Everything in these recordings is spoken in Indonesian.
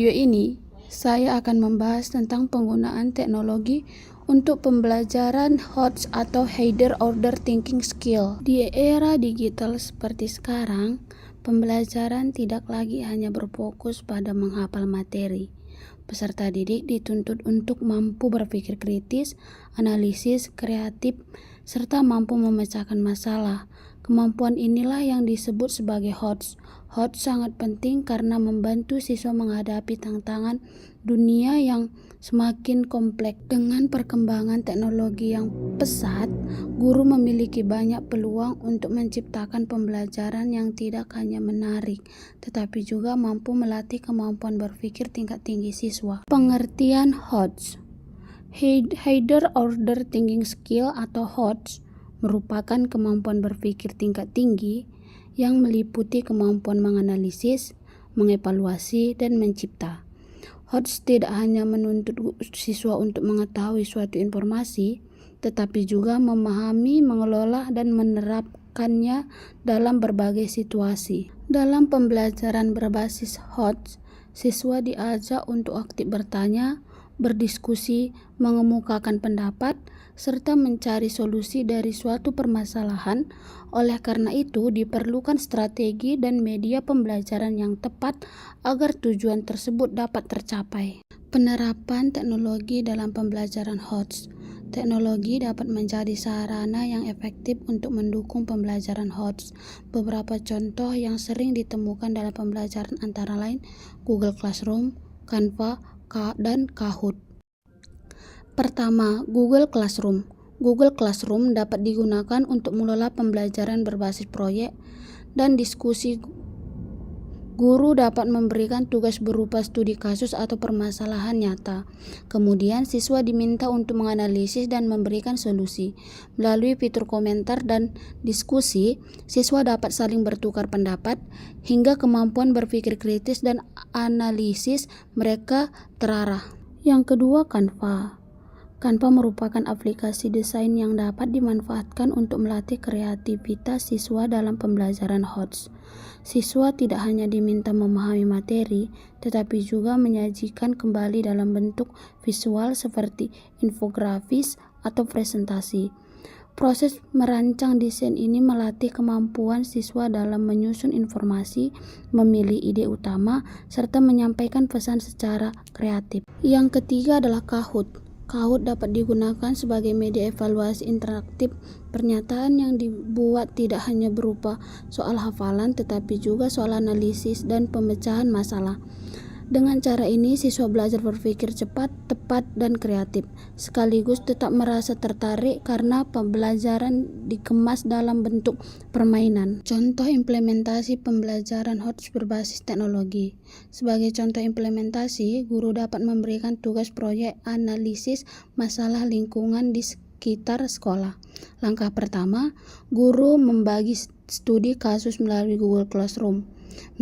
Video ini, saya akan membahas tentang penggunaan teknologi untuk pembelajaran HOTS atau Higher Order Thinking Skill. Di era digital seperti sekarang, pembelajaran tidak lagi hanya berfokus pada menghafal materi. Peserta didik dituntut untuk mampu berpikir kritis, analisis, kreatif, serta mampu memecahkan masalah. Kemampuan inilah yang disebut sebagai HOTS. HOTS sangat penting karena membantu siswa menghadapi tantangan dunia yang semakin kompleks. Dengan perkembangan teknologi yang pesat, guru memiliki banyak peluang untuk menciptakan pembelajaran yang tidak hanya menarik, tetapi juga mampu melatih kemampuan berpikir tingkat tinggi siswa. Pengertian HOTS. Higher Order Thinking Skill atau HOTS merupakan kemampuan berpikir tingkat tinggi yang meliputi kemampuan menganalisis, mengevaluasi, dan mencipta. HOTS tidak hanya menuntut siswa untuk mengetahui suatu informasi, tetapi juga memahami, mengelola, dan menerapkannya dalam berbagai situasi. Dalam pembelajaran berbasis HOTS, siswa diajak untuk aktif bertanya, berdiskusi, mengemukakan pendapat, serta mencari solusi dari suatu permasalahan. Oleh karena itu, diperlukan strategi dan media pembelajaran yang tepat agar tujuan tersebut dapat tercapai. Penerapan teknologi dalam pembelajaran HOTS. Teknologi dapat menjadi sarana yang efektif untuk mendukung pembelajaran HOTS. Beberapa contoh yang sering ditemukan dalam pembelajaran antara lain Google Classroom, Canva, dan Kahoot. Pertama, Google Classroom. Google Classroom dapat digunakan untuk mengelola pembelajaran berbasis proyek dan diskusi. Guru dapat memberikan tugas berupa studi kasus atau permasalahan nyata. Kemudian, siswa diminta untuk menganalisis dan memberikan solusi. Melalui fitur komentar dan diskusi, siswa dapat saling bertukar pendapat hingga kemampuan berpikir kritis dan analisis mereka terarah. Yang kedua, Canva. Canva merupakan aplikasi desain yang dapat dimanfaatkan untuk melatih kreativitas siswa dalam pembelajaran HOTS. Siswa tidak hanya diminta memahami materi, tetapi juga menyajikan kembali dalam bentuk visual seperti infografis atau presentasi. Proses merancang desain ini melatih kemampuan siswa dalam menyusun informasi, memilih ide utama, serta menyampaikan pesan secara kreatif. Yang ketiga adalah Kahoot. Kahoot dapat digunakan sebagai media evaluasi interaktif. Pernyataan yang dibuat tidak hanya berupa soal hafalan, tetapi juga soal analisis dan pemecahan masalah. Dengan cara ini, siswa belajar berpikir cepat, tepat, dan kreatif, sekaligus tetap merasa tertarik karena pembelajaran dikemas dalam bentuk permainan. Contoh implementasi pembelajaran HOTS berbasis teknologi. Sebagai contoh implementasi, guru dapat memberikan tugas proyek analisis masalah lingkungan di sekitar sekolah. Langkah pertama, guru membagi studi kasus melalui Google Classroom.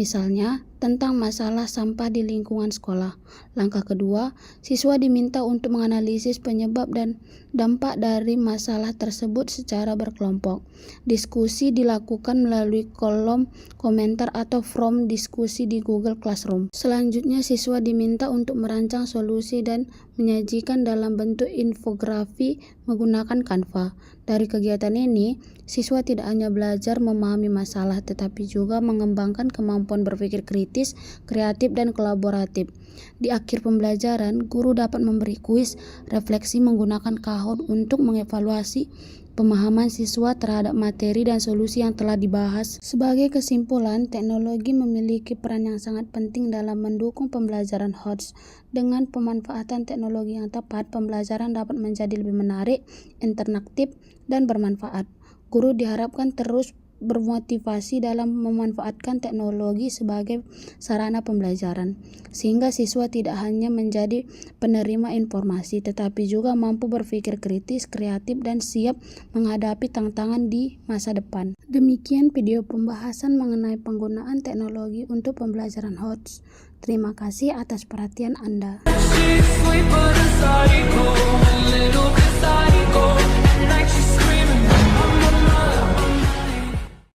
Misalnya, tentang masalah sampah di lingkungan sekolah. Langkah kedua, siswa diminta untuk menganalisis penyebab dan dampak dari masalah tersebut secara berkelompok. Diskusi dilakukan melalui kolom komentar atau forum diskusi di Google Classroom. Selanjutnya, siswa diminta untuk merancang solusi dan menyajikan dalam bentuk infografi menggunakan Canva. Dari kegiatan ini, siswa tidak hanya belajar memahami masalah, tetapi juga mengembangkan kemampuan berpikir kritis, kreatif, dan kolaboratif. Di akhir pembelajaran, guru dapat memberi kuis refleksi menggunakan Kahoot untuk mengevaluasi pemahaman siswa terhadap materi dan solusi yang telah dibahas. Sebagai kesimpulan, teknologi memiliki peran yang sangat penting dalam mendukung pembelajaran HOTS. Dengan pemanfaatan teknologi yang tepat, pembelajaran dapat menjadi lebih menarik, interaktif, dan bermanfaat. Guru diharapkan terus bermotivasi dalam memanfaatkan teknologi sebagai sarana pembelajaran, sehingga siswa tidak hanya menjadi penerima informasi, tetapi juga mampu berpikir kritis, kreatif, dan siap menghadapi tantangan di masa depan. Demikian video pembahasan mengenai penggunaan teknologi untuk pembelajaran HOTS. Terima kasih atas perhatian Anda. She sleep, but a psycho, a little bit psycho. At night she